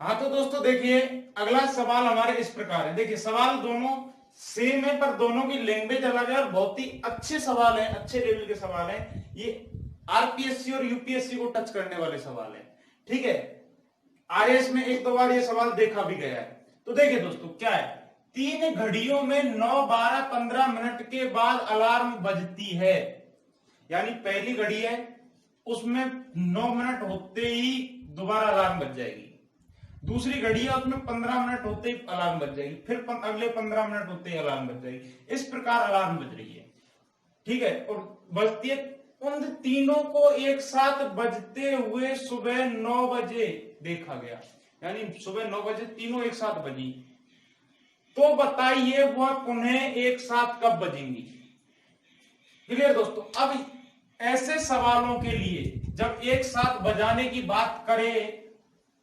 हाँ तो दोस्तों देखिए, अगला सवाल हमारे इस प्रकार है। देखिए सवाल दोनों सेम है पर दोनों की लैंग्वेज अलग है और बहुत ही अच्छे सवाल हैं, अच्छे लेवल के सवाल हैं। ये आरपीएससी और यूपीएससी को टच करने वाले सवाल हैं। ठीक है, आरएस में एक दो बार ये सवाल देखा भी गया है। तो देखिए दोस्तों क्या है, 3 घड़ियों में 9, 12, 15 मिनट के बाद अलार्म बजती है। यानी पहली घड़ी है, उसमें 9 मिनट होते ही दोबारा अलार्म बज जाएगी। दूसरी घड़ी है, उसमें 15 मिनट होते ही अलार्म बज जाएगी, फिर अगले 15 मिनट होते ही अलार्म बज जाएगी। इस प्रकार अलार्म बज रही है। ठीक है, और बजती है। उन तीनों को एक साथ बजते हुए सुबह 9 बजे देखा गया। यानी सुबह 9 बजे तीनों एक साथ बजी। तो बताइए वह पुनः एक साथ कब बजेंगी। क्लियर दोस्तों। अब ऐसे सवालों के लिए जब एक साथ बजाने की बात करें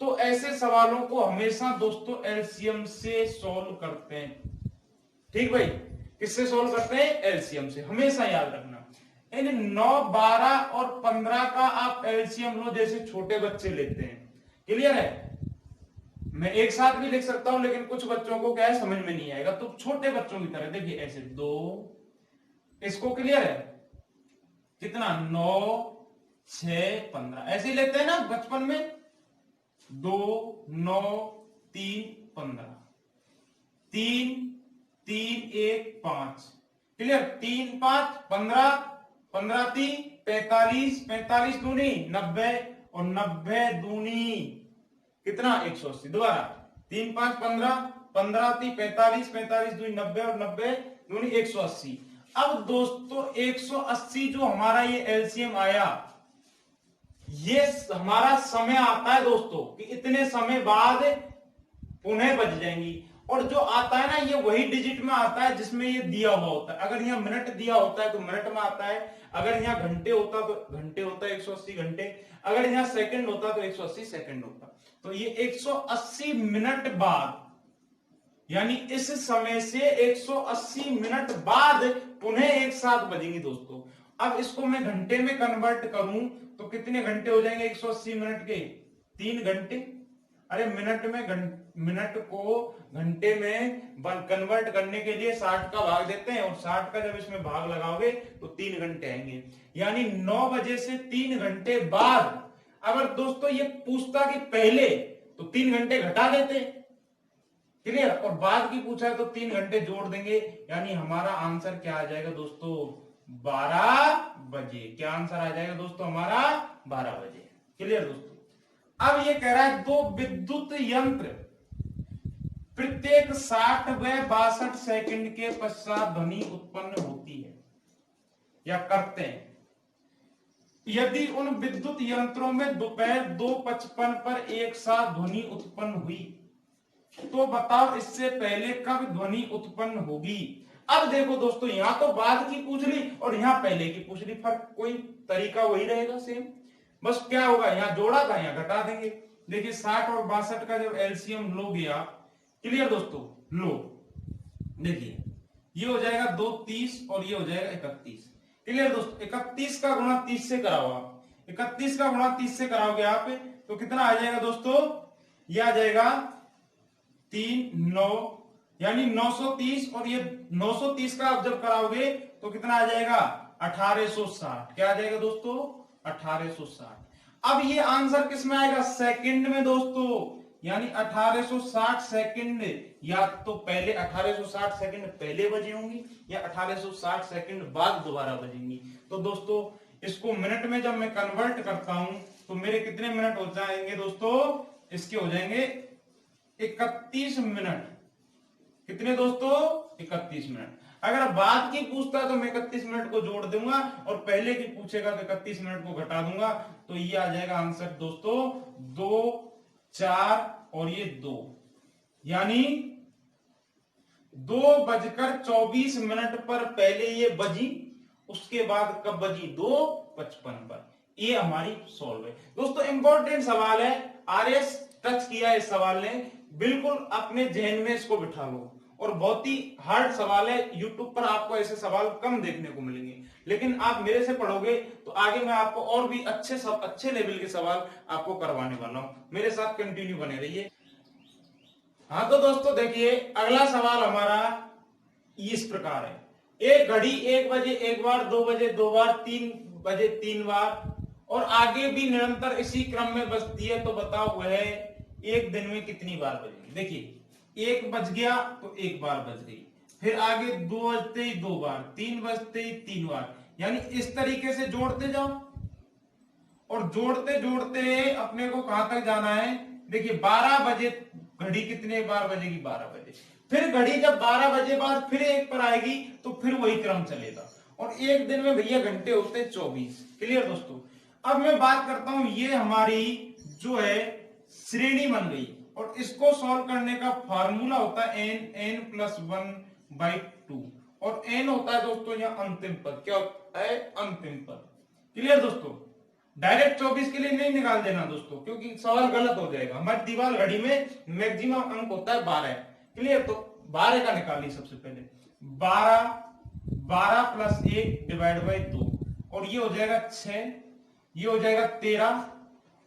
तो ऐसे सवालों को हमेशा दोस्तों एलसीएम से सॉल्व करते हैं। ठीक भाई, किससे सॉल्व करते हैं? एलसीएम से। हमेशा याद रखना, इन 9, 12 और 15 का आप एलसीएम लो जैसे छोटे बच्चे लेते हैं। क्लियर है? मैं एक साथ भी लिख सकता हूं लेकिन कुछ बच्चों को क्या है समझ में नहीं आएगा, तो छोटे बच्चों की तरह देखिए ऐसे 2, इसको क्लियर है कितना 9, 6, 15 ऐसे ही लेते हैं ना बचपन में। 2, 9, 3, 15, 3, 3, 1, 5। क्लियर? 3, 5, 15, 15 3 45, 45 दूनी 90 और 90 दूनी कितना 180। दोबारा 3, 5, 15, 15 3 45, 45 दूनी 90 और 90 दूनी 180। अब दोस्तों 180 जो हमारा ये एलसीएम आया, ये हमारा समय आता है दोस्तों कि इतने समय बाद पुनः बज जाएंगी। और जो आता है ना ये वही डिजिट में आता है जिसमें ये दिया हुआ होता है। अगर यहाँ मिनट दिया होता है तो मिनट में आता है, अगर यहाँ घंटे होता तो घंटे होता है 180 घंटे, अगर यहाँ सेकंड होता तो 180 सेकंड होता। तो ये 180 मिनट बाद, यानी इस समय से 180 मिनट बाद पुनः एक साथ बजेंगी दोस्तों। अब इसको मैं घंटे में कन्वर्ट करूं तो कितने घंटे हो जाएंगे 180 मिनट के? 3 घंटे। अरे मिनट को घंटे में कन्वर्ट करने के लिए 60 का भाग देते हैं और 60 का जब इसमें भाग लगाओगे तो 3 घंटे आएंगे। यानी 9 बजे से 3 घंटे बाद। अगर दोस्तों ये पूछता कि पहले तो 3 घंटे घटा देते। क्लियर? और बाद की पूछा है तो 3 घंटे जोड़ देंगे। यानी हमारा आंसर क्या आ जाएगा दोस्तों? 12 बजे। क्या आंसर आ जाएगा दोस्तों हमारा? 12 बजे। क्लियर दोस्तों। अब ये कह रहा है दो विद्युत यंत्र प्रत्येक 60 व 62 सेकंड के पश्चात ध्वनि उत्पन्न होती है या करते हैं। यदि उन विद्युत यंत्रों में दोपहर 2:55 पर एक साथ ध्वनि उत्पन्न हुई तो बताओ इससे पहले कब ध्वनि उत्पन्न होगी। अब देखो दोस्तों, यहां तो बाद की पूछ ली और यहां पहले की पूछ ली, फर्क कोई तरीका वही रहेगा सेम। बस क्या होगा, यहां जोड़ा था यहां घटा देंगे। देखिए 60 और 62 का जब एलसीएम लो गया, क्लियर दोस्तों, लो देखिए ये हो जाएगा 2 30 और ये हो जाएगा 31। क्लियर दोस्तों। 31 का गुणा 30 से कराओ आप, 31 का गुणा 30 से कराओगे आप तो कितना आ जाएगा दोस्तों? ये आ जाएगा 3, 9, यानी 930 और ये 930 का आप जब कराओगे तो कितना आ जाएगा? 1860। क्या आ जाएगा दोस्तों? 1860। अब ये आंसर किस में आएगा? सेकंड में दोस्तों। यानी 1860 सेकंड, या तो पहले 1860 सेकंड पहले बजी होंगी या 1860 सेकंड बाद दोबारा बजेंगी। तो दोस्तों इसको मिनट में जब मैं कन्वर्ट करता हूं तो मेरे कितने मिनट हो जाएंगे दोस्तों? इसके हो जाएंगे 31 मिनट। कितने दोस्तों? 31 मिनट। अगर बाद की पूछता तो मैं 31 मिनट को जोड़ दूंगा और पहले की पूछेगा तो 31 मिनट को घटा दूंगा। तो ये आ जाएगा आंसर दोस्तों 2, 4 और ये 2, यानी 2:24 पर पहले ये बजी, उसके बाद कब बजी? 2:55 पर। ये हमारी सॉल्व है दोस्तों। इंपॉर्टेंट सवाल है, आरएस टच किया इस सवाल ने, बिल्कुल अपने जहन में इसको बिठा लो। और बहुत ही हार्ड सवाल है, यूट्यूब पर आपको ऐसे सवाल कम देखने को मिलेंगे, लेकिन आप मेरे से पढ़ोगे तो आगे मैं आपको और भी अच्छे लेवल के सवाल आपको करवाने वाला हूं। मेरे साथ कंटिन्यू बने रहिए। हाँ तो दोस्तों देखिए अगला सवाल हमारा इस प्रकार है, एक घड़ी 1 बजे एक बार, 2 बजे 2 बार, 3 बजे 3 बार और आगे भी निरंतर इसी क्रम में बजती है, तो बताओ वह एक दिन में कितनी बार बजेगी। देखिए 1 बज गया तो 1 बार बज गई, फिर आगे 2 बजते ही 2 बार, 3 बजते ही 3 बार, यानी इस तरीके से जोड़ते जाओ और जोड़ते जोड़ते अपने को कहां तक जाना है। देखिए 12 बजे घड़ी कितने बार बजेगी, 12 बजे, फिर घड़ी जब 12 बजे बाद फिर 1 पर आएगी तो फिर वही क्रम चलेगा। और एक दिन में भैया घंटे होते हैं 24। क्लियर दोस्तों। अब मैं बात करता हूं, ये हमारी जो है श्रेणी बन गई और इसको सॉल्व करने का फार्मूला होता है n+1/2 और n होता है दोस्तों यहाँ अंतिम पद। क्या होता है, अंतिम पद। क्लियर दोस्तों। डायरेक्ट 24 के लिए नहीं निकाल देना दोस्तों, क्योंकि सवाल गलत हो जाएगा। हमारी दीवार घड़ी में मैक्सिमम अंक होता है 12। क्लियर, तो 12 का निकालिए सबसे पहले। 12 + 1 / 2 और ये हो जाएगा 6, ये हो जाएगा 13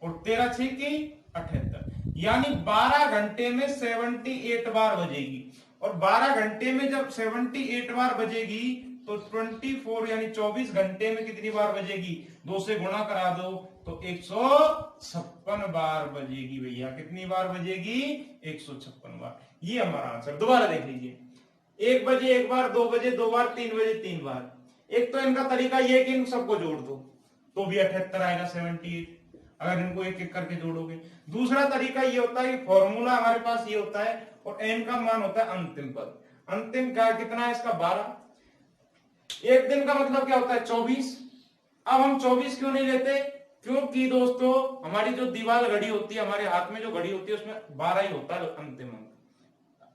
और 13 6 की 78, यानी 12 घंटे में 78 बार बजेगी। और 12 घंटे में जब 78 बार बजेगी तो 24 यानी 24 घंटे में कितनी बार बजेगी, 2 से गुणा करा दो तो 156 बार बजेगी भैया। कितनी बार बजेगी, 156 बार। ये हमारा आंसर। दोबारा देख लीजिए, 1 बजे 1 बार, 2 बजे 2 बार, 3 बजे 3 बार। एक तो इनका तरीका ये कि इन सबको जोड़ दो तो भी 78 आएगा, 78, अगर इनको एक एक करके जोड़ोगे। दूसरा तरीका ये होता है कि फॉर्मूला हमारे पास ये होता है और n का मान होता है अंतिम पद। अंतिम का कितना है इसका, 12। एक दिन का मतलब क्या होता है, 24। अब हम 24 क्यों नहीं लेते, क्योंकि दोस्तों हमारी जो दीवार घड़ी होती है, हमारे हाथ में जो घड़ी होती है उसमें 12 ही होता है अंतिम अंक,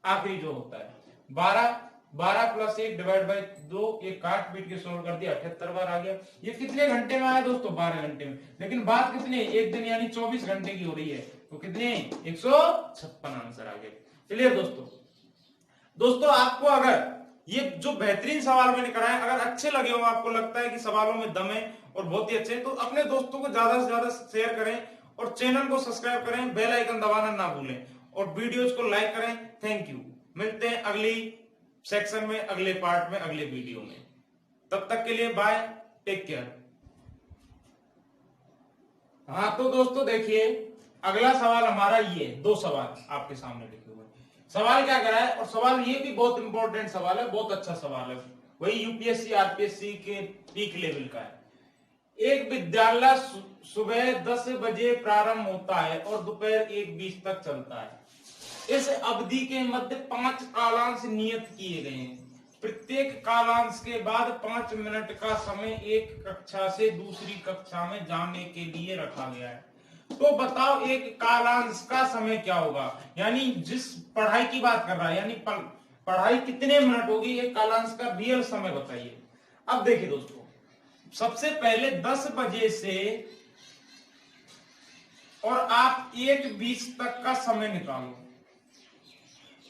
आखिरी जो होता है 12। 12 + 1 / 2, एक काट पीट के सोल्व कर दिया, 78 बार आ गया। ये कितने घंटे में आया दोस्तों, 12 घंटे में। लेकिन बात कितने, एक दिन यानी 24 घंटे की हो रही है, तो कितने, 156 आंसर आ गया। क्लियर दोस्तों आपको अगर ये जो बेहतरीन सवाल मैंने कराए अगर अच्छे लगे हो, आपको लगता है कि सवालों में दम है और बहुत ही अच्छे, तो अपने दोस्तों को ज्यादा से ज्यादा शेयर करें और चैनल को सब्सक्राइब करें, बेल आइकन दबाना ना भूलें और वीडियोस को लाइक करें। Thank you. मिलते हैं अगली सेक्शन में, अगले पार्ट में, अगले वीडियो में। तब तक के लिए बाय, टेक केयर। हाँ तो दोस्तों देखिए अगला सवाल हमारा ये 2 सवाल आपके सामने लिखे हुए। सवाल क्या करा है, और सवाल ये भी बहुत इंपॉर्टेंट सवाल है, बहुत अच्छा सवाल है, वही यूपीएससी आरपीएससी के पीक लेवल का है। एक विद्यालय सुबह 10 बजे प्रारंभ होता है और दोपहर 1:20 तक चलता है। इस अवधि के मध्य 5 कालांश नियत किए गए हैं। प्रत्येक कालांश के बाद 5 मिनट का समय एक कक्षा से दूसरी कक्षा में जाने के लिए रखा गया है। तो बताओ एक कालांश का समय क्या होगा, यानी जिस पढ़ाई की बात कर रहा है, यानी पढ़ाई कितने मिनट होगी, एक कालांश का रियल समय बताइए। अब देखिए दोस्तों, सबसे पहले 10 बजे से और आप 1:20 तक का समय निकालो।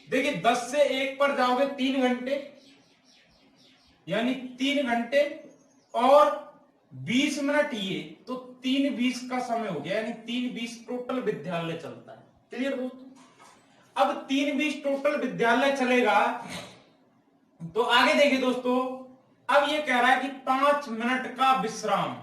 देखिए 10 से 1 पर जाओगे 3 घंटे, यानी 3 घंटे और 20 मिनट, ये तो 3:20 का समय हो गया, यानी 3:20 टोटल विद्यालय चलता है। क्लियर दोस्तों। अब 3:20 टोटल विद्यालय चलेगा तो आगे देखिए दोस्तों, अब ये कह रहा है कि 5 मिनट का विश्राम,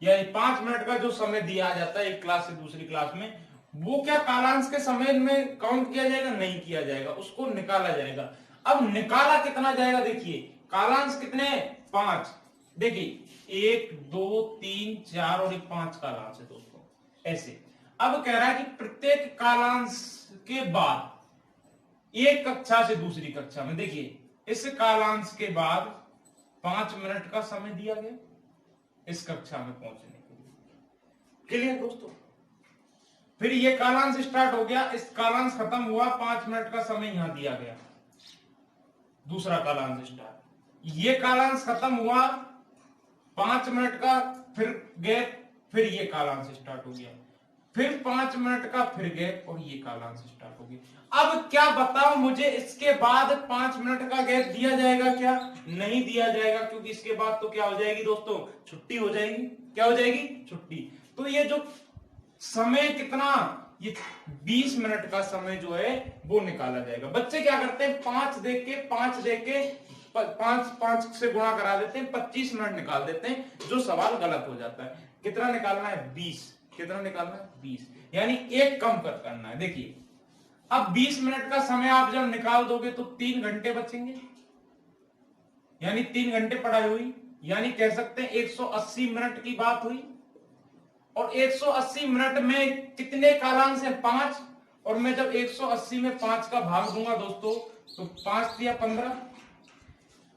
यानी 5 मिनट का जो समय दिया जाता है एक क्लास से दूसरी क्लास में, वो क्या कालांश के समय में काउंट किया जाएगा, नहीं किया जाएगा, उसको निकाला जाएगा। अब निकाला कितना जाएगा, देखिए कालांश कितने, 5। देखिए 1 2 3 4 और 5 कालांश है दोस्तों, ऐसे। अब कह रहा है कि प्रत्येक कालांश के बाद एक कक्षा से दूसरी कक्षा में, देखिए इस कालांश के बाद 5 मिनट का समय दिया गया इस कक्षा में पहुंचने के लिए। क्लियर दोस्तों। फिर ये कालांश स्टार्ट हो गया, इस कालांश खत्म हुआ, 5 मिनट का समय यहां दिया गया, दूसरा कालांश स्टार्ट, ये कालांश खत्म हुआ, 5 मिनट का फिर गैप, फिर ये कालांश स्टार्ट हो गया, फिर 5 मिनट का फिर गैप और ये कालांश स्टार्ट हो गया। अब क्या बताओ मुझे, इसके बाद 5 मिनट का गैप दिया जाएगा क्या, नहीं दिया जाएगा, क्योंकि इसके बाद तो क्या हो जाएगी दोस्तों, छुट्टी हो जाएगी। क्या हो जाएगी, छुट्टी। तो ये जो समय कितना ये 20 मिनट का समय जो है वो निकाला जाएगा। बच्चे क्या करते हैं, 5 देख के 5 से गुणा करा देते हैं, 25 मिनट निकाल देते हैं, जो सवाल गलत हो जाता है। कितना निकालना है, 20। कितना निकालना है, 20, यानी एक कम करना है। देखिए अब 20 मिनट का समय आप जब निकाल दोगे तो 3 घंटे बचेंगे, यानी 3 घंटे पढ़ाई हुई, यानी कह सकते हैं 180 मिनट की बात हुई। और 180 मिनट में कितने कालांश है, 5, और मैं जब 180 में 5 का भाग दूंगा दोस्तों तो 5 या 15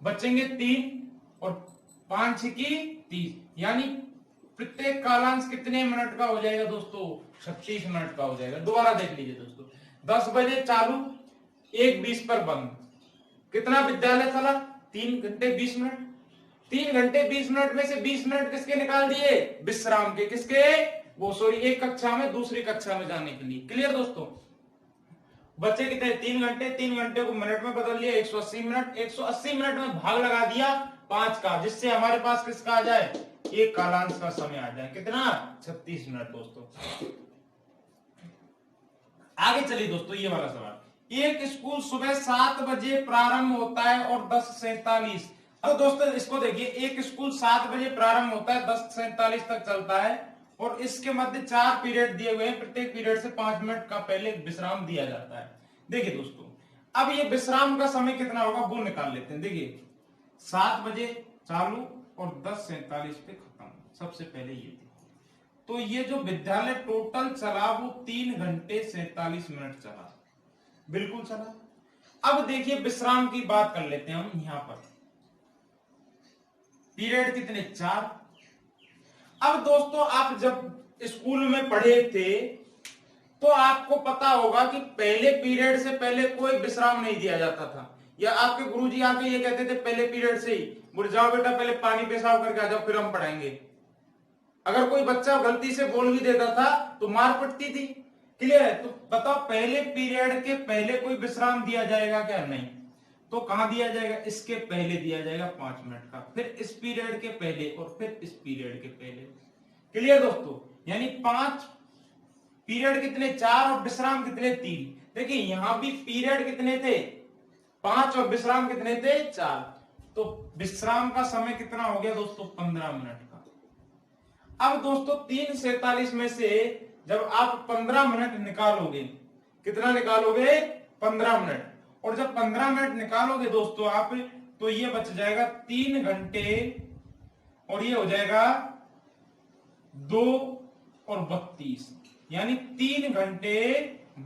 बचेंगे 3, और 5 की 30, यानी प्रत्येक कालांश कितने मिनट का हो जाएगा दोस्तों, 36 मिनट का हो जाएगा। दोबारा देख लीजिए दोस्तों, 10 बजे चालू, 1:20 पर बंद, कितना विद्यालय चला, 3 घंटे 20 मिनट। 3 घंटे 20 मिनट में से 20 मिनट किसके निकाल दिए, विश्राम के। किसके, वो सॉरी, एक कक्षा में दूसरी कक्षा में जाने के लिए। क्लियर दोस्तों, बच्चे कितने, 3 घंटे, 3 घंटे को मिनट में बदल लिया, 180 मिनट, 180 मिनट में भाग लगा दिया 5 का, जिससे हमारे पास किसका आ जाए, एक कालांश का समय आ जाए, कितना, 36 मिनट दोस्तों। आगे चलिए दोस्तों, ये वाला सवाल, एक स्कूल सुबह 7 बजे प्रारंभ होता है और 10:47, तो दोस्तों इसको देखिए, एक स्कूल 7 बजे प्रारंभ होता है, 10:47 तक चलता है, और इसके मध्य 4 पीरियड दिए हुए हैं, प्रत्येक पीरियड से 5 मिनट का पहले विश्राम दिया जाता है। देखिए दोस्तों, अब ये विश्राम का समय कितना होगा वो निकाल लेते हैं। देखिए 7 बजे चालू और 10:47 पे खत्म, सबसे पहले ये थी। तो ये जो विद्यालय टोटल चला वो 3 घंटे 47 मिनट चला, बिल्कुल चला। अब देखिए विश्राम की बात कर लेते हैं हम, यहां पर पीरियड कितने, 4। अब दोस्तों आप जब स्कूल में पढ़े थे तो आपको पता होगा कि पहले पीरियड से पहले कोई विश्राम नहीं दिया जाता था, या आपके गुरुजी आके ये कहते थे पहले पीरियड से ही, बोले जाओ बेटा पहले पानी पेशाब करके आ जाओ फिर हम पढ़ाएंगे। अगर कोई बच्चा गलती से बोल भी देता था तो मार पड़ती थी। क्लियर है, तो बताओ पहले पीरियड के पहले कोई विश्राम दिया जाएगा क्या, नहीं। तो कहां दिया जाएगा, इसके पहले दिया जाएगा 5 मिनट का, फिर इस पीरियड के पहले, और फिर इस पीरियड के पहले। क्लियर दोस्तों, यानी 5 पीरियड कितने, 4, और विश्राम कितने, 3। देखिए यहां भी पीरियड कितने थे, 5, और विश्राम कितने थे, 4। तो विश्राम का समय कितना हो गया दोस्तों, 15 मिनट का। अब दोस्तों 3:47 में से जब आप 15 मिनट निकालोगे, कितना निकालोगे, 15 मिनट, और जब 15 मिनट निकालोगे दोस्तों आप, तो ये बच जाएगा 3 घंटे, और ये हो जाएगा 2 और 32, यानी 3 घंटे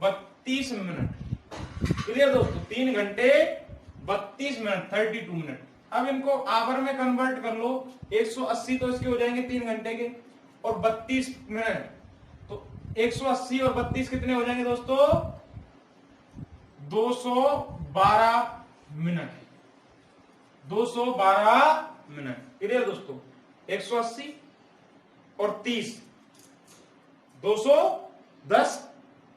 32 मिनट। क्लियर दोस्तों, 3 घंटे 32 मिनट, 32 मिनट। अब इनको आवर में कन्वर्ट कर लो, 180 तो इसके हो जाएंगे 3 घंटे के, और 32 मिनट, तो 180 और 32 कितने हो जाएंगे दोस्तों, 212 मिनट, 212 मिनट। क्लियर दोस्तों, 180 और 30, 210,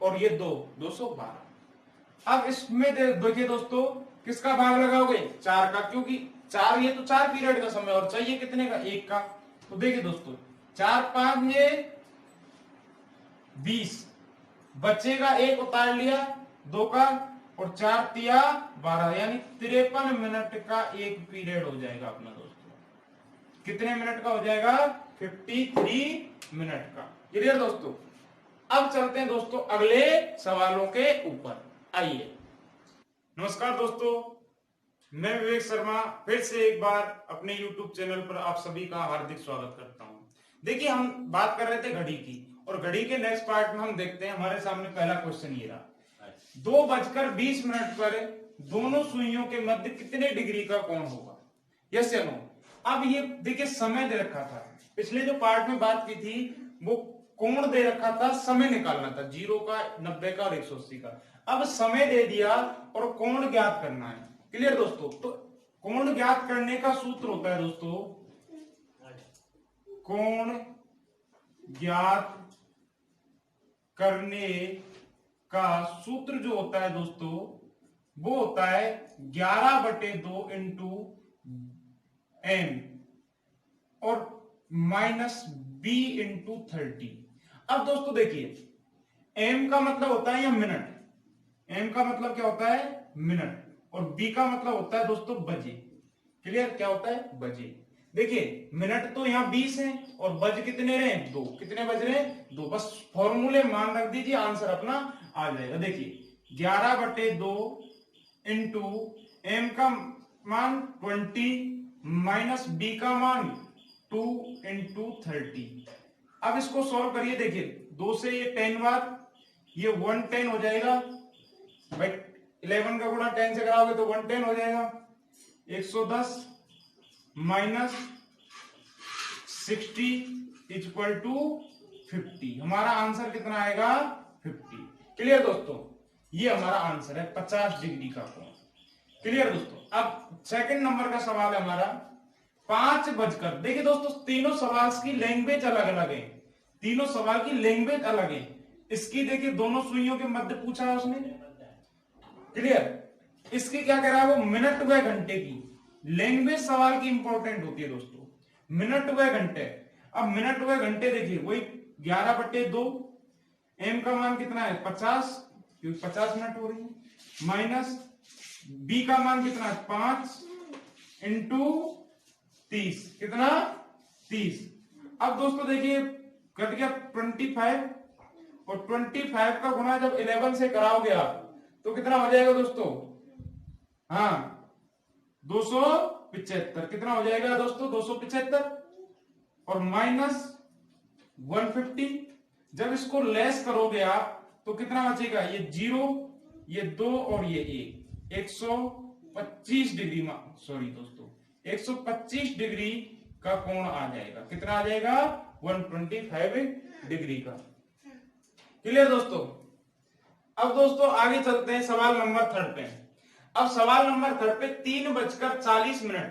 और ये 212। अब इसमें देखिए दोस्तों, किसका भाग लगाओगे, 4 का, क्योंकि 4, ये तो 4 पीरियड का समय, और चाहिए कितने का, 1 का। तो देखिए दोस्तों, 4 5 ये 20, बचेगा 1 उतार लिया 2 का, और 4 तिया 12, यानी 53 मिनट का एक पीरियड हो जाएगा अपना दोस्तों। कितने मिनट का हो जाएगा, 53 मिनट का। क्लियर दोस्तों, अब चलते हैं दोस्तों अगले सवालों के ऊपर, आइए। नमस्कार दोस्तों, मैं विवेक शर्मा फिर से एक बार अपने YouTube चैनल पर आप सभी का हार्दिक स्वागत करता हूं। देखिए हम बात कर रहे थे घड़ी की, और घड़ी के नेक्स्ट पार्ट में हम देखते हैं, हमारे सामने पहला क्वेश्चन ये रहा, 2:20 पर दोनों सुइयों के मध्य कितने डिग्री का कोण होगा, यस या नो। अब ये देखिए समय दे रखा था, पिछले जो पार्ट में बात की थी वो कोण दे रखा था, समय निकालना था, 0 का, 90 का और 180 का। अब समय दे दिया और कोण ज्ञात करना है। क्लियर दोस्तों, तो कोण ज्ञात करने का सूत्र होता है दोस्तों, कोण ज्ञात करने का सूत्र जो होता है दोस्तों वो होता है 11/2 इंटू एन और -b इंटू 30। अब दोस्तों देखिए, एम का मतलब होता है या मिनट, एम का मतलब क्या होता है मिनट, और बी का मतलब होता है दोस्तों बजे। क्लियर, क्या होता है बजे। देखिए मिनट तो यहाँ 20 है और बज कितने रहे 2, कितने बज रहे 2, बस फॉर्मूले मान रख दीजिए, आंसर अपना आ जाएगा। देखिए 11/2 इंटू एम का मान 20 माइनस बी का मान 2 इंटू 30। अब इसको सॉल्व करिए, देखिए 2 से ये 10 बार, ये 110 हो जाएगा भाई, 11 का गुणा 10 से कराओगे तो 110 हो जाएगा। 110 माइनस 60 इक्वल टू 50, हमारा आंसर कितना आएगा 50। क्लियर दोस्तों, ये हमारा आंसर है 50 डिग्री का कोण। क्लियर दोस्तों, अब सेकंड नंबर का सवाल है हमारा 5 बजकर, देखिए दोस्तों तीनों सवाल की लैंग्वेज अलग अलग है, तीनों सवाल की लैंग्वेज अलग है। इसकी देखिए दोनों सुइयों के मध्य पूछा है उसने। क्लियर, इसकी क्या कह रहा है वो मिनट व घंटे की लैंग्वेज सवाल की इंपॉर्टेंट होती है दोस्तों, मिनट व घंटे। अब मिनट व घंटे देखिए वही 11/2, एम का मान कितना है 50, क्योंकि 50 मिनट हो रही है, माइनस बी का मान कितना है 5 इंटू 30, कितना 30। अब दोस्तों देखिए कट गया 25, और 25 का गुणा जब 11 से कराओगे आप तो कितना हो जाएगा दोस्तों, हाँ 275, कितना हो जाएगा दोस्तों 275, और माइनस 150, जब इसको लेस करोगे आप तो कितना बचेगा, ये 0, ये 2 और ये 1, 125 डिग्री, सॉरी दोस्तों 125 डिग्री का कोण आ जाएगा। कितना आ जाएगा 125 डिग्री का। क्लियर दोस्तों, अब दोस्तों आगे चलते हैं सवाल नंबर 3 पे। अब सवाल नंबर 3 पे 3:40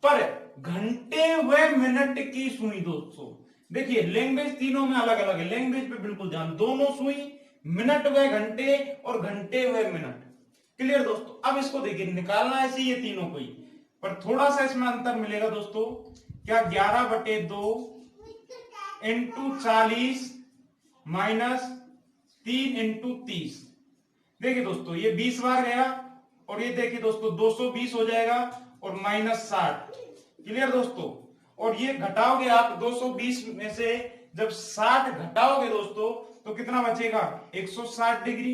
पर घंटे व मिनट की सुई। दोस्तों देखिए लैंग्वेज तीनों में अलग अलग है, लैंग्वेज पे बिल्कुल ध्यान, दोनों सुई मिनट व घंटे और घंटे व मिनट। क्लियर दोस्तों, अब इसको देखिए निकालना ऐसे ये तीनों को ही, पर थोड़ा सा इसमें अंतर मिलेगा दोस्तों, क्या 11/2 इंटू 40 माइनस 3 इंटू 30। देखिए दोस्तों ये 20 बार गया, और ये देखिए दोस्तों 220 हो जाएगा, और माइनस 60। क्लियर दोस्तों, और ये घटाओगे आप 220 में से जब 60 घटाओगे दोस्तों तो कितना बचेगा 160 डिग्री।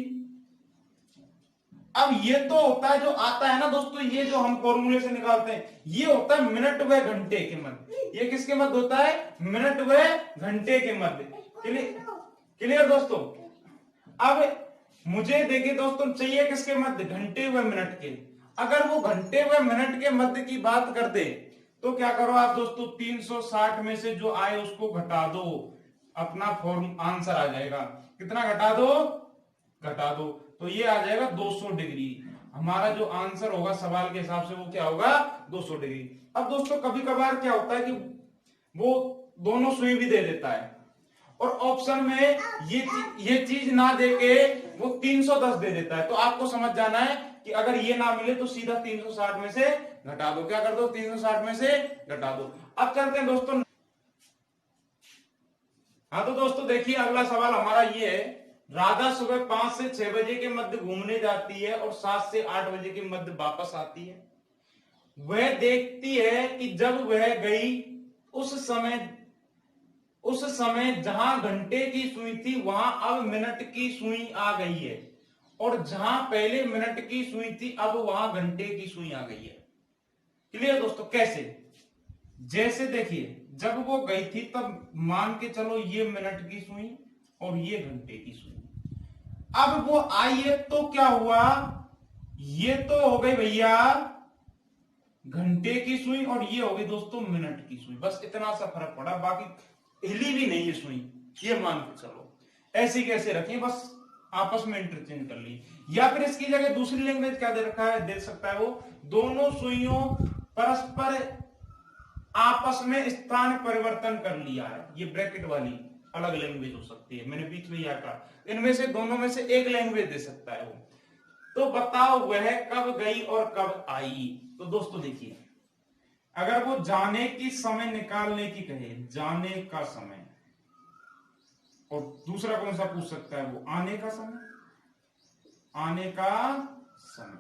अब ये तो होता है जो आता है ना दोस्तों, ये जो हम फॉर्मूले से निकालते हैं ये होता है मिनट व घंटे के मध्य, ये किसके मध्य होता है मिनट व घंटे के मध्य। क्लियर दोस्तों, अब मुझे देखिए दोस्तों चाहिए किसके मध्य, घंटे व मिनट के। अगर वो घंटे व मिनट के मध्य की बात कर दे तो क्या करो आप दोस्तों 360 में से जो आए उसको घटा दो, अपना फॉर्म आंसर आ जाएगा। कितना घटा दो, घटा दो तो ये आ जाएगा 200 डिग्री। हमारा जो आंसर होगा सवाल के हिसाब से वो क्या होगा 200 डिग्री। अब दोस्तों कभी कभार क्या होता है कि वो दोनों सुई भी दे देता है, और ऑप्शन में ये चीज ना देके वो 310 दे देता है, तो आपको समझ जाना है कि अगर ये ना मिले तो सीधा 360 में से घटा दो। क्या कर दो 360 में से घटा दो। अब चलते हैं दोस्तों, हाँ तो दोस्तों देखिए अगला सवाल हमारा ये है, राधा सुबह 5 से 6 बजे के मध्य घूमने जाती है और 7 से 8 बजे के मध्य वापस आती है। वह देखती है कि जब वह गई उस समय जहां घंटे की सुई थी वहां अब मिनट की सुई आ गई है, और जहां पहले मिनट की सुई थी अब वहां घंटे की सुई आ गई है। क्लियर दोस्तों, कैसे, जैसे देखिए जब वो गई थी तब मान के चलो ये मिनट की सुई और ये घंटे की सुई, अब वो आई है तो क्या हुआ, ये तो हो गई भैया घंटे की सुई और ये हो गई दोस्तों मिनट की सुई, बस इतना सा फर्क पड़ा, बाकी हिली भी नहीं है सुई, ये मान के चलो। ऐसे कैसे रखिए, बस आपस में इंटरचेंज कर ली, या फिर इसकी जगह दूसरी लैंग्वेज क्या दे रखा है, दे सकता है वो दोनों सुइयों परस्पर आपस में स्थान परिवर्तन कर लिया है, ये ब्रैकेट वाली अलग लैंग्वेज हो सकती है, मैंने बीच में यह कहा, इनमें से दोनों में से एक लैंग्वेज दे सकता है वो। तो बताओ वह कब गई और कब आई। तो दोस्तों देखिए अगर वो जाने की समय निकालने की कहे, जाने का समय और दूसरा कौन सा पूछ सकता है, वो आने का समय, आने का समय।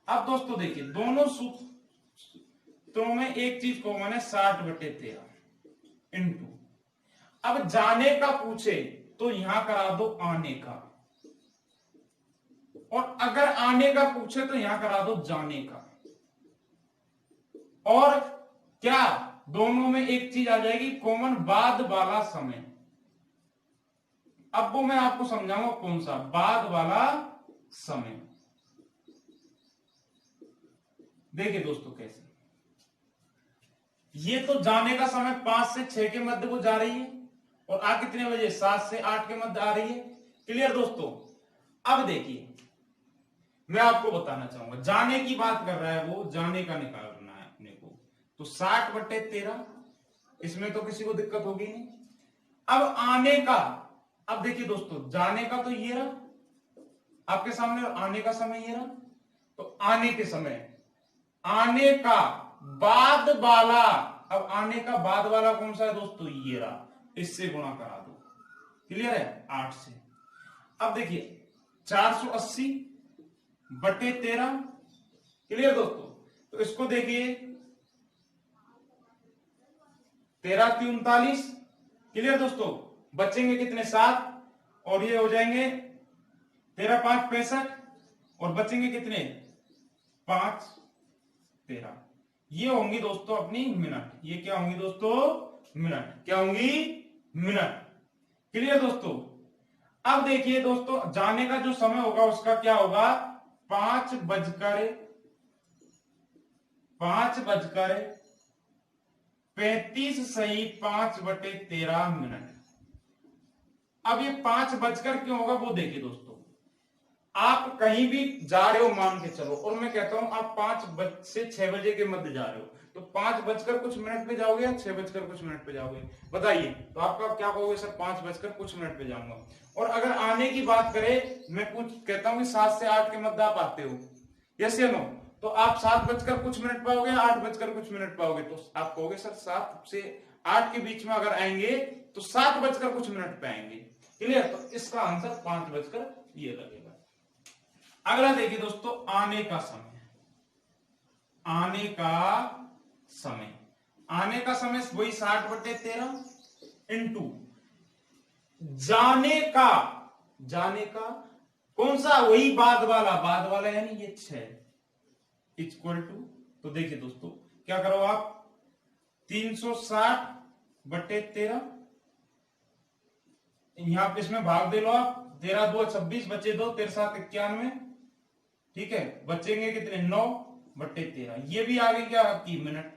अब दोस्तों देखिए दोनों सूत्रों में एक चीज कॉमन है, 60/13 इंटू, अब जाने का पूछे तो यहां करा दो आने का, और अगर आने का पूछे तो यहां करा दो जाने का, और क्या दोनों में एक चीज आ जाएगी कॉमन, बाद वाला समय। अब वो मैं आपको समझाऊंगा कौन सा बाद वाला समय। देखिए दोस्तों कैसे, ये तो जाने का समय 5 से 6 के मध्य वो जा रही है, और आ कितने बजे, 7 से 8 के मध्य आ रही है। क्लियर दोस्तों। अब देखिए मैं आपको बताना चाहूंगा, जाने की बात कर रहा है वो, जाने का निकालना है अपने को, तो 60/13, इसमें तो किसी को दिक्कत होगी नहीं। अब आने का, अब देखिए दोस्तों जाने का तो ये रहा आपके सामने, और आने का समय ये रहा, तो आने के समय, आने का बाद वाला, अब आने का बाद वाला कौन सा है दोस्तों, ये रहा, इससे गुणा करा दो। क्लियर है, 8 से। अब देखिए 480/13, क्लियर दोस्तों। तो इसको देखिए 13 × 39, क्लियर दोस्तों। बचेंगे कितने, 7, और ये हो जाएंगे 13 × 5 = 65, और बचेंगे कितने, 5 × 13। ये होंगी दोस्तों अपनी मिनट, ये क्या होंगी दोस्तों, मिनट, क्या होंगी, मिनट। क्लियर दोस्तों। अब देखिए दोस्तों जाने का जो समय होगा उसका क्या होगा, 5:35 सही 5/13 मिनट। अब ये 5 बजकर क्यों होगा वो देखिए दोस्तों, आप कहीं भी जा रहे हो मान के चलो, और मैं कहता हूं आप 5 से 6 बजे के मध्य जा रहे हो, तो 5 बजकर कुछ मिनट पे जाओगे या 6 बजकर कुछ मिनट पे जाओगे, बताइए। तो आपका क्या कहोगे, सर 5 बजकर कुछ मिनट पे जाऊंगा। और अगर आने की बात करें, मैं कहता हूं कि 7 से 8 के मध्य आप आते हो, यस या नो, तो आप 7 बजकर कुछ मिनट पाओगे, 8 बजकर कुछ मिनट पाओगे, तो आप कहोगे सर 7 से 8 के बीच में अगर आएंगे तो 7 बजकर कुछ मिनट पे आएंगे। क्लियर, तो इसका आंसर 5 बजकर ये लगेगा। अगला देखिए दोस्तों, आने का समय, आने का समय, आने का समय वही 60/13 इंटू जाने का, जाने का कौन सा, वही बाद वाला, बाद वाला यानी ये 6 इक्वल टू, तो देखिए दोस्तों क्या करो आप, 360/13, यहां पे इसमें भाग दे लो आप, 13 × 2 = 26, बचे 2, 13 × 7 = 91, ठीक है, बचेंगे कितने, 9/13, ये भी आ गई क्या आपकी मिनट।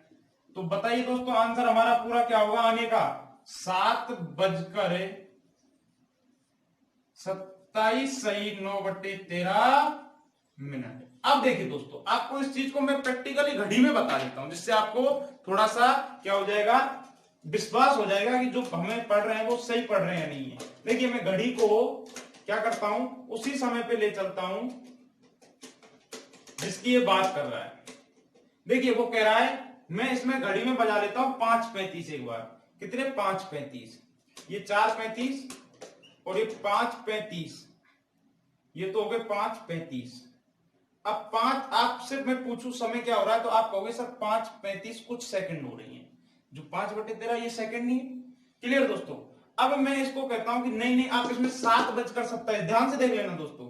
तो बताइए दोस्तों आंसर हमारा पूरा क्या होगा आने का, 7:27 सही 9/13 मिनट। अब देखिए दोस्तों आपको इस चीज को मैं प्रैक्टिकली घड़ी में बता देता हूं, जिससे आपको थोड़ा सा क्या हो जाएगा, विश्वास हो जाएगा कि जो हमें पढ़ रहे हैं वो सही पढ़ रहे हैं या नहीं है। देखिए मैं घड़ी को क्या करता हूं, उसी समय पे ले चलता हूं जिसकी ये बात कर रहा है। देखिए वो कह रहा है, मैं इसमें घड़ी में बजा लेता हूं 5:35 एक बार, कितने, 5:35, ये 4:35 और ये 5:35, ये तो हो गए 5:35। अब 5 आपसे मैं पूछूं समय क्या हो रहा है, तो आप कहोगे सर 5:35 कुछ सेकंड हो रही है, जो 5/13 ये सेकंड नहीं है। क्लियर दोस्तों। अब मैं इसको कहता हूं कि नहीं नहीं आप इसमें 7:27, ध्यान से देख लेना दोस्तों,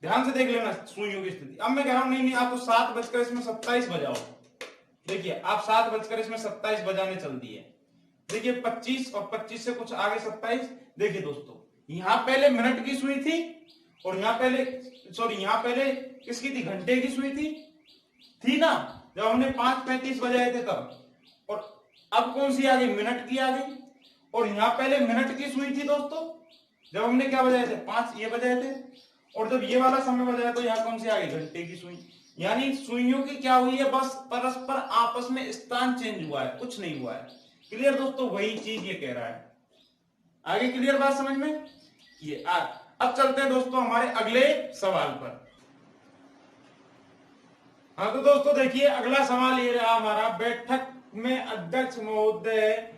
ध्यान से देख लेना सुइयों की स्थिति। अब मैं कह रहा हूं नहीं नहीं आप तो 7:27 बजाओ, देखिए आप 7:27 बजाने चल दिए, देखिए 25 और 25 से कुछ आगे 27। देखिए दोस्तों यहां पहले मिनट की सुई थी, और यहां पहले यहां पहले किसकी थी, घंटे की सुई थी ना, जब हमने 5:35 बजाए थे तब, और अब कौन सी आ गई, मिनट की आ गई। और यहां पहले मिनट की सुई थी दोस्तों, जब हमने क्या बजाए थे, 5 ये बजाए थे, और जब ये वाला समय बजाया तो यहां कौन सी आ गई, घंटे की सुई। यानी सुइयों की क्या हुई है, बस परस्पर आपस में स्थान चेंज हुआ है, कुछ नहीं हुआ है। क्लियर दोस्तों, वही चीज ये कह रहा है। आगे क्लियर बात समझ में, ये अब चलते हैं दोस्तों हमारे अगले सवाल पर। हाँ तो दोस्तों देखिए अगला सवाल ये रहा हमारा, बैठक में अध्यक्ष महोदय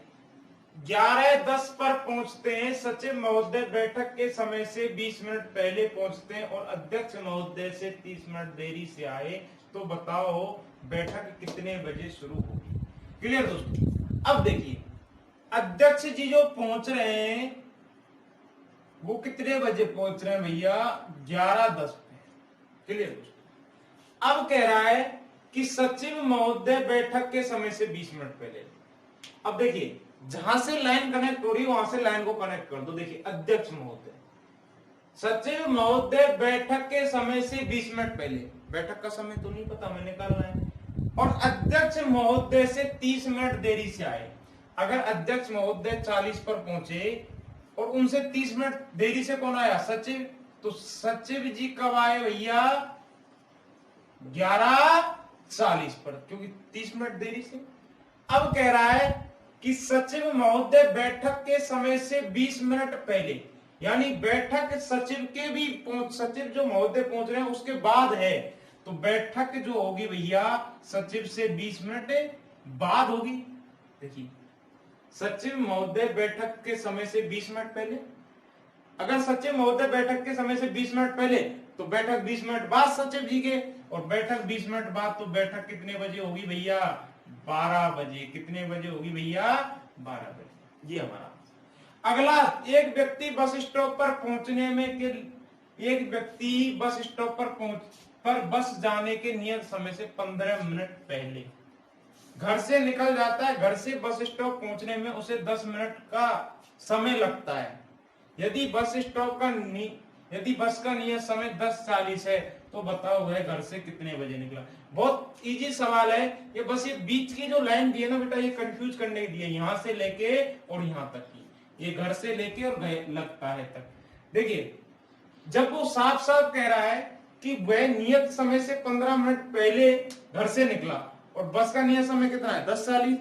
11:10 पर पहुंचते हैं, सचिव महोदय बैठक के समय से 20 मिनट पहले पहुंचते हैं और अध्यक्ष महोदय से 30 मिनट देरी से आए, तो बताओ बैठक कितने बजे शुरू होगी। क्लियर दोस्तों। अब देखिए अध्यक्ष जी जो पहुंच रहे हैं वो कितने बजे पहुंच रहे हैं भैया, 11:10 पे। क्लियर दोस्तों। अब कह रहा है कि सचिव महोदय बैठक के समय से 20 मिनट पहले। अब देखिए जहां से लाइन कनेक्ट हो रही है वहां से लाइन को कनेक्ट कर दो। देखिए अध्यक्ष महोदय, सचिव महोदय बैठक के समय से 20 मिनट पहले, बैठक का समय तो नहीं पता, मैंने निकालना है, और अध्यक्ष महोदय से 30 मिनट देरी से आए। अगर अध्यक्ष महोदय 40 पर पहुंचे और उनसे 30 मिनट देरी से कौन आया, सचिव, तो सचिव जी कब आए भैया, 11:40 पर, क्योंकि 30 मिनट देरी से। अब कह रहा है कि सचिव महोदय बैठक के समय से 20 मिनट पहले, यानी बैठक सचिव के भी सचिव जो महोदय पहुंच रहे हैं उसके बाद है, तो बैठक जो होगी भैया सचिव से 20 मिनट बाद होगी। देखिए सचिव महोदय बैठक के समय से 20 मिनट पहले, अगर सचिव महोदय बैठक के समय से 20 मिनट पहले तो बैठक 20 मिनट बाद सचिव जी के, और बैठक 20 मिनट बाद, तो बैठक कितने बजे होगी भैया, 12 बजे। कितने बजे होगी भैया, 12 बजे। ये हमारा अगला, एक व्यक्ति बस स्टॉप पर पहुंचने में एक व्यक्ति बस स्टॉप पर बस जाने के नियत समय से 15 मिनट पहले घर से निकल जाता है। घर से बस स्टॉप पहुंचने में उसे 10 मिनट का समय लगता है। यदि बस का नियत समय 10:40 है तो बताओ वह घर से कितने बजे निकला। बहुत इजी सवाल है ये, बस ये बीच की जो लाइन दी है ना बेटा, ये कंफ्यूज करने के लिए, यहां से लेके और यहां तक की, ये घर से लेके और लगता है तक। देखिए जब वो साफ साफ कह रहा है कि वह नियत समय से 15 मिनट पहले घर से निकला और बस का नियत समय कितना है, 10:40,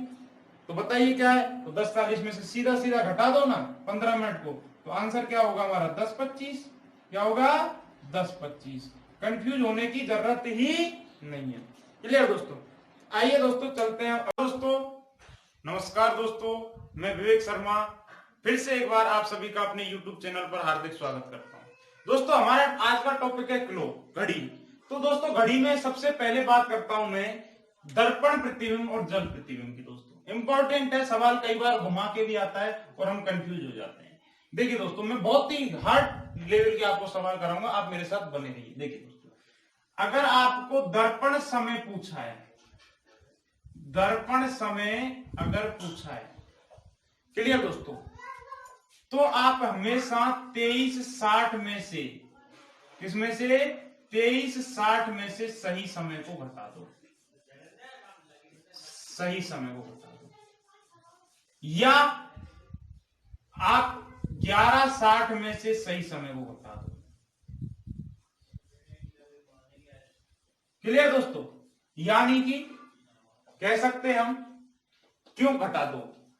तो बताइए क्या है, तो 10:40 में से सीधा सीधा घटा दो ना 15 मिनट को, तो आंसर क्या होगा हमारा, 10:25। क्या होगा, 10:25। कंफ्यूज होने की जरूरत ही नहीं है। क्लियर दोस्तों। आइए दोस्तों चलते हैं। दोस्तों नमस्कार दोस्तों, मैं विवेक शर्मा फिर से एक बार आप सभी का अपने YouTube चैनल पर हार्दिक स्वागत करता हूं। दोस्तों हमारा आज का टॉपिक है क्लॉक, घड़ी। तो दोस्तों घड़ी में सबसे पहले बात करता हूं मैं दर्पण प्रतिबिंब और जल प्रतिबिंब की। दोस्तों इंपॉर्टेंट है, सवाल कई बार घुमा के भी आता है और हम कंफ्यूज हो जाते हैं। देखिए दोस्तों मैं बहुत ही हार्ड लेवल के आपको सवाल कराऊंगा, आप मेरे साथ बने रहिए। देखिए दोस्तों अगर आपको दर्पण समय पूछा है, दर्पण समय अगर पूछा है, क्लियर दोस्तों, तो आप हमेशा 23:60 में से, किसमें से, 23:60 में से सही समय को घटा दो, सही समय को घटा दो, या आप 11:60 में से सही समय को घटा दो। क्लियर दोस्तों, यानी कि कह सकते हैं हम क्यों घटा दो।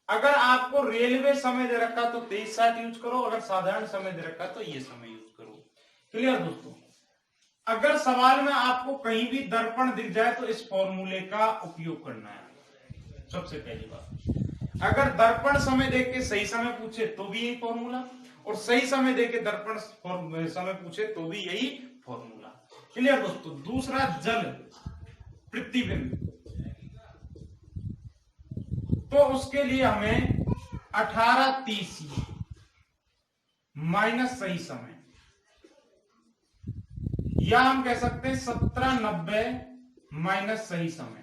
अगर आपको रेलवे समय दे रखा तो 23:60 यूज करो, अगर साधारण समय दे रखा तो ये समय यूज करो। क्लियर दोस्तों। अगर सवाल में आपको कहीं भी दर्पण दिख जाए तो इस फॉर्मूले का उपयोग करना है। सबसे पहली बात, अगर दर्पण समय देख के सही समय पूछे तो भी यही फॉर्मूला, और सही समय देख के दर्पण समय पूछे तो भी यही फॉर्मूला। क्लियर दोस्तों। दूसरा जल प्रतिबिंब, तो उसके लिए हमें 18:30 माइनस सही समय, या हम कह सकते हैं 17:90 माइनस सही समय।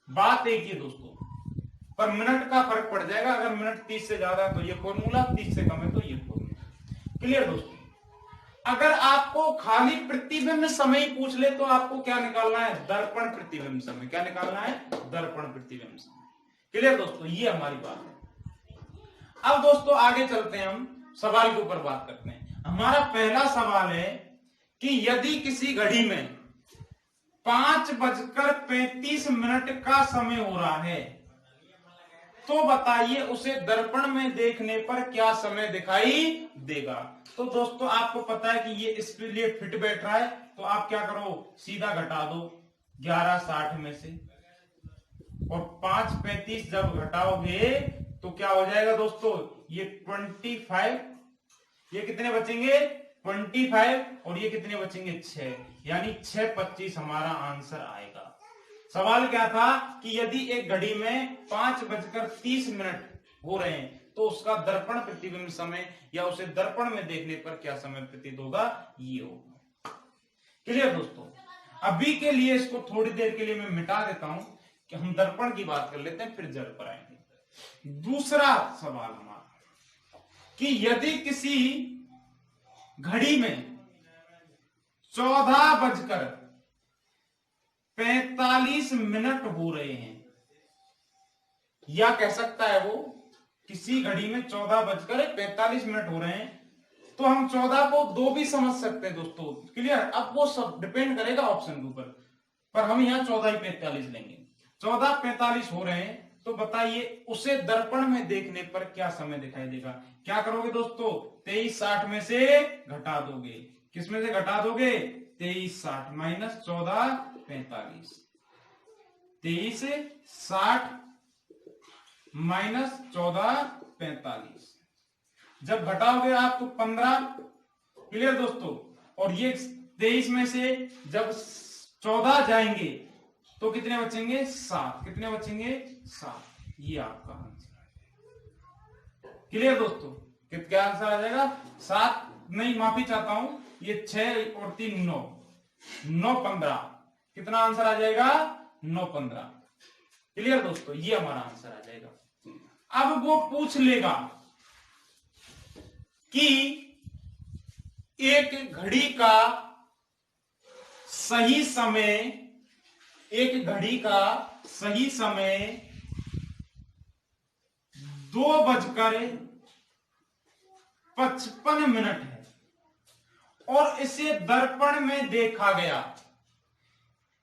बात एक ही दोस्तों, पर मिनट का फर्क पड़ जाएगा। अगर मिनट 30 से ज्यादा है तो ये फॉर्मूला, 30 से कम है तो ये फॉर्मूला। क्लियर दोस्तों। अगर आपको खाली प्रतिबिंब समय पूछ ले तो आपको क्या निकालना है, दर्पण प्रतिबिंब समय। क्या निकालना है, दर्पण प्रतिबिंब समय। क्लियर दोस्तों, ये हमारी बात है। अब दोस्तों आगे चलते हैं, हम सवाल के ऊपर बात करते हैं। हमारा पहला सवाल है कि यदि किसी घड़ी में 5:35 का समय हो रहा है तो बताइए उसे दर्पण में देखने पर क्या समय दिखाई देगा। तो दोस्तों आपको पता है कि ये इसके लिए फिट बैठ रहा है, तो आप क्या करो, सीधा घटा दो 11:60 में से, और 5:35 जब घटाओगे तो क्या हो जाएगा दोस्तों, ये 25, ये कितने बचेंगे 25 और ये कितने बचेंगे 6, यानी 6 25 हमारा आंसर आएगा। सवाल क्या था कि यदि एक घड़ी में 5:30 हो रहे हैं तो उसका दर्पण प्रतिबिंब समय या उसे दर्पण में देखने पर क्या समय प्रतीत होगा, ये होगा। क्लियर दोस्तों। अभी के लिए इसको थोड़ी देर के लिए मैं मिटा देता हूं कि हम दर्पण की बात कर लेते हैं, फिर जल पर आएंगे। दूसरा सवाल हमारा कि यदि किसी घड़ी में 14:45 हो रहे हैं, या कह सकता है वो किसी घड़ी में 14:45 हो रहे हैं, तो हम 14 को 2 भी समझ सकते हैं दोस्तों। क्लियर। अब वो सब डिपेंड करेगा ऑप्शन के ऊपर, पर हम यहाँ 14:45 लेंगे। 14:45 हो रहे हैं तो बताइए उसे दर्पण में देखने पर क्या समय दिखाई देगा। क्या करोगे दोस्तों, 23:60 में से घटा दोगे। किस में से घटा दोगे, 23:60 माइनस 14:45, 23:60 माइनस 14:45। जब घटाओगे आप तो 15। क्लियर दोस्तों। और ये 23 में से जब 14 जाएंगे तो कितने बचेंगे, 7। कितने बचेंगे, 7। ये आपका आंसर है। क्लियर दोस्तों। क्या आंसर आ जाएगा, 7 नहीं, माफी चाहता हूं, ये 6 और 3 9, 9 15। कितना आंसर आ जाएगा, 9 15। क्लियर दोस्तों, ये हमारा आंसर आ जाएगा। अब वो पूछ लेगा कि एक घड़ी का सही समय, एक घड़ी का सही समय 2:55 है और इसे दर्पण में देखा गया।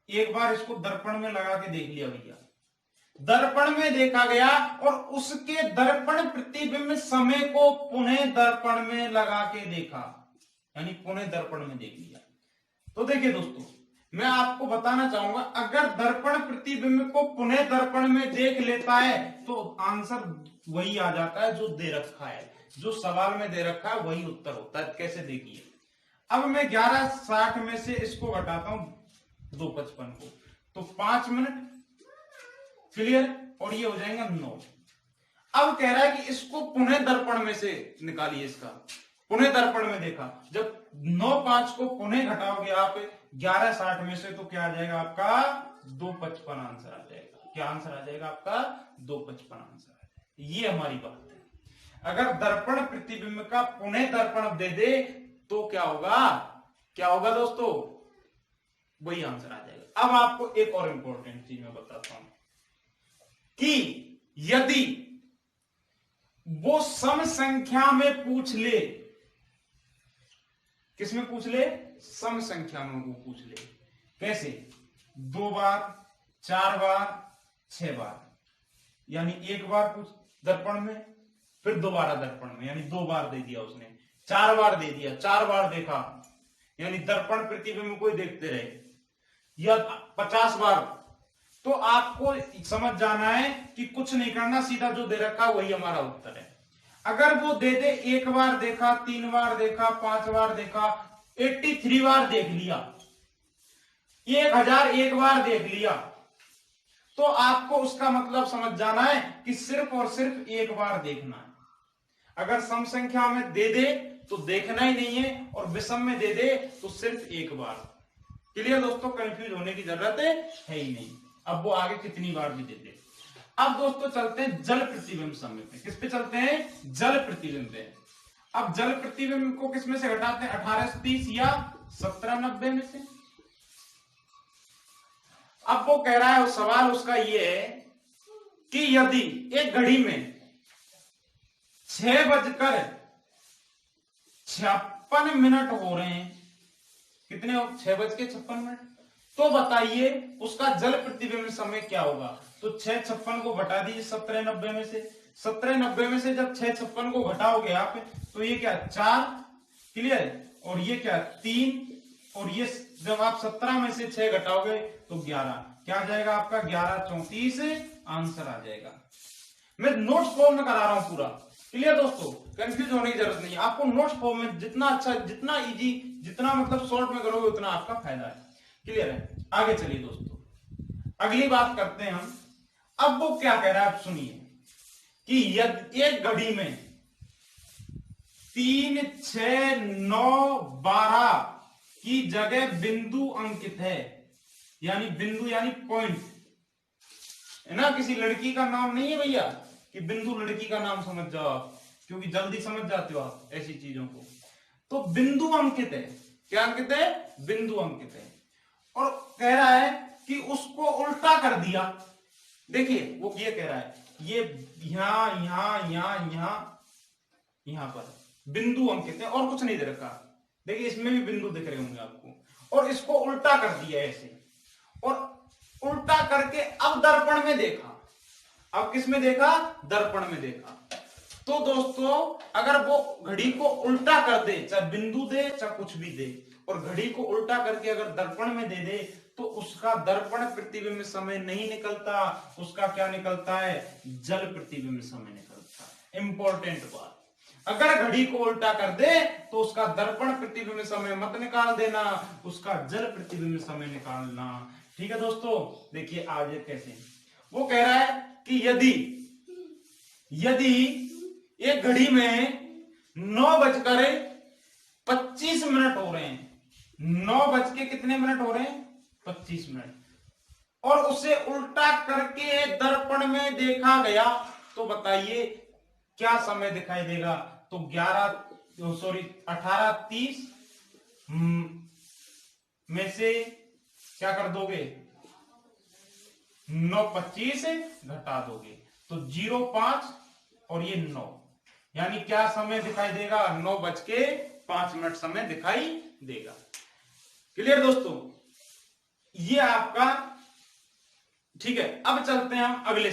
एक बार इसको दर्पण में लगा के देख लिया भैया, दर्पण में देखा गया और उसके दर्पण प्रतिबिंब समय को पुनः दर्पण में लगा के देखा, यानी पुनः दर्पण में देख लिया। तो देखिए दोस्तों, मैं आपको बताना चाहूंगा, अगर दर्पण प्रतिबिंब को पुनः दर्पण में देख लेता है तो आंसर वही आ जाता है जो दे रखा है, जो सवाल में दे रखा है वही उत्तर होता है। कैसे देखिए, अब मैं 11:60 में से इसको घटाता हूं 2:55 को, तो 5 मिनट। क्लियर। और ये हो जाएगा 9। अब कह रहा है कि इसको पुनः दर्पण में से निकालिए, इसका पुनः दर्पण में देखा। जब 9:05 को पुनः घटाओगे आप 11:60 में से तो क्या आ जाएगा आपका, 2:55 आंसर आ जाएगा। क्या आंसर आ जाएगा आपका, 2:55 आंसर आ जाएगा। ये हमारी बात है। अगर दर्पण प्रतिबिंब का पुनः दर्पण दे दे तो क्या होगा, क्या होगा दोस्तों, वही आंसर आ जाएगा। अब आपको एक और इंपॉर्टेंट चीज मैं बताता हूं कि यदि वो सम संख्या में पूछ ले, किसमें पूछ ले, सम संख्या में वो पूछ ले। कैसे, 2 बार, 4 बार, 6 बार, यानी एक बार पूछ दर्पण में, फिर दोबारा दर्पण में, यानी 2 बार दे दिया उसने, 4 बार दे दिया, 4 बार देखा, यानी दर्पण प्रतिबिंब को ही देखते रहे, या 50 बार। तो आपको समझ जाना है कि कुछ नहीं करना, सीधा जो दे रखा वही हमारा उत्तर है। अगर वो दे दे 1 बार देखा, 3 बार देखा, 5 बार देखा, 83 बार देख लिया, 1001 बार देख लिया, तो आपको उसका मतलब समझ जाना है कि सिर्फ और सिर्फ 1 बार देखना है। अगर सम संख्या में दे दे तो देखना ही नहीं है, और विषम में दे दे तो सिर्फ 1 बार। क्लियर दोस्तों, कंफ्यूज होने की जरूरत है ही नहीं। अब वो आगे कितनी बार भी दे दे। अब दोस्तों चलते हैं जल प्रतिबिंब समय पे। किस पे चलते हैं, जल प्रतिबिंब पे। अब जल प्रतिबिंब को किस में से घटाते हैं, 1830 या 1790 में से। अब वो कह रहा है, सवाल उसका ये है कि यदि एक घड़ी में 6:56 हो रहे हैं, कितने, 6:56, तो बताइए उसका जल प्रतिबिंब समय क्या होगा। तो 6:56 को घटा दीजिए 1790 में से। 1790 में से जब 6:56 को घटाओगे आप तो ये क्या, 4। क्लियर। और ये क्या, 3। और ये जब आप 17 में से 6 घटाओगे तो 11। क्या आ जाएगा आपका, 11 34 आंसर आ जाएगा। मैं नोट्स फॉर्म में करा रहा हूं पूरा। क्लियर दोस्तों, कंफ्यूज होने की जरूरत नहीं है। आपको नोट्स फॉर्म में जितना अच्छा, जितना इजी, जितना मतलब शॉर्ट में करोगे उतना आपका फायदा है। क्लियर है? आगे चलिए दोस्तों, अगली बात करते हैं हम। अब वो क्या कह रहा है, आप सुनिए कि यदि एक घड़ी में 3, 6, 9, 12 की जगह बिंदु अंकित है, यानी बिंदु यानी पॉइंट है ना, किसी लड़की का नाम नहीं है भैया कि बिंदु लड़की का नाम समझ जाओ आप, क्योंकि जल्दी समझ जाते हो आप ऐसी चीजों को। तो बिंदु अंकित है, क्या अंकित है? बिंदु अंकित है। और कह रहा है कि उसको उल्टा कर दिया। देखिए वो ये कह रहा है, ये यहां यहां यहां यहां यहां पर बिंदु अंकित है और कुछ नहीं दे रखा। देखिए इसमें भी बिंदु दिख रहे होंगे आपको, और इसको उल्टा कर दिया ऐसे, और उल्टा करके अब दर्पण में देखा। अब किस में देखा? दर्पण में देखा। तो दोस्तों अगर वो घड़ी को उल्टा कर दे, चाहे बिंदु दे चाहे कुछ भी दे, और घड़ी को उल्टा करके अगर दर्पण में दे दे, तो उसका दर्पण प्रतिबिंब समय नहीं निकलता, उसका क्या निकलता है? जल प्रतिबिंब समय निकलता है। इंपॉर्टेंट बात, अगर घड़ी को उल्टा कर दे तो उसका दर्पण प्रतिबिंब समय मत निकाल देना, उसका जल प्रतिबिंब समय निकालना। ठीक है दोस्तों, देखिए आगे कैसे वो कह रहा है कि यदि एक घड़ी में 9:25 हो रहे हैं, 9 बज के कितने मिनट हो रहे हैं? 25 मिनट, और उसे उल्टा करके दर्पण में देखा गया, तो बताइए क्या समय दिखाई देगा? तो 18:30 में से क्या कर दोगे? 9:25 घटा दोगे तो 05 और ये 9, यानी क्या समय दिखाई देगा? 9:05 समय दिखाई देगा। क्लियर दोस्तों, ये आपका ठीक है। अब चलते हैं हम अगले